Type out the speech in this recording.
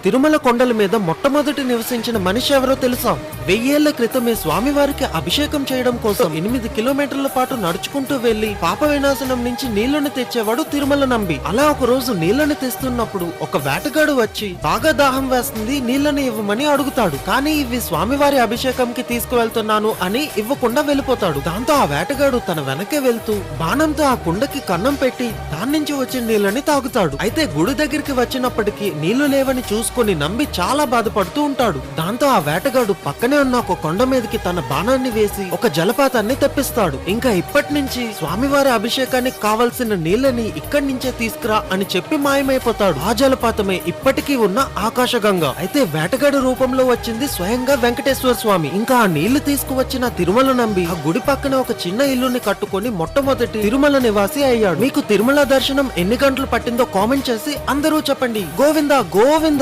తిరుమల కొండల మీద మొట్టమొదటి నివసించిన మనిషి ఎవరో తెలుసా? 1000 ఏళ్ల క్రితమే స్వామివారికి అభిషేకం చేయడం కోసం 8 కిలోమీటర్ల పాటు నడుచుకుంటూ వెళ్లి పాప వినాశనం నుంచి నీళ్లను తెచ్చేవాడు తిరుమల నంబి. అలా ఒక రోజు నీళ్లను తెస్తున్నప్పుడు ఒక వేటగాడు వచ్చి బాగా దాహం వేస్తుంది, నీళ్లను ఇవ్వమని అడుగుతాడు. కానీ ఇవి స్వామివారి అభిషేకంకి తీసుకువెళ్తున్నాను అని ఇవ్వకుండా వెళ్ళిపోతాడు. దాంతో ఆ వేటగాడు తన వెనకే వెళ్తూ బాణంతో ఆ కుండకి కన్నం పెట్టి దాని నుంచి వచ్చిన నీళ్ళని తాగుతాడు. అయితే గుడి దగ్గరికి వచ్చినప్పటికీ నీళ్లు లేవని చూసుకొని నంబి చాలా బాధపడుతూ ఉంటాడు. దాంతో ఆ వేటగాడు పక్కనే ఉన్న ఒక కొండ మీదకి తన బాణాన్ని వేసి ఒక జలపాతాన్ని తెప్పిస్తాడు. ఇంకా ఇప్పటి నుంచి స్వామివారి అభిషేకానికి కావలసిన నీళ్ళని ఇక్కడి నుంచే తీసుకురా అని చెప్పి మాయమైపోతాడు. ఆ జలపాతమే ఇప్పటికీ ఉన్న ఆకాశగంగా. అయితే వేటగాడు రూపంలో వచ్చింది స్వయంగా వెంకటేశ్వర స్వామి. ఇంకా ఆ నీళ్లు తీసుకువచ్చిన తిరుమల నంబి ఆ గుడి పక్కన ఒక చిన్న ఇల్లుని కట్టుకొని మొట్టమొదటి తిరుమల నివాసి అయ్యాడు. మీకు తిరుమల దర్శనం ఎన్ని గంటలు పట్టిందో కామెంట్ చేసి అందరూ చెప్పండి. గోవిందా గోవిందా.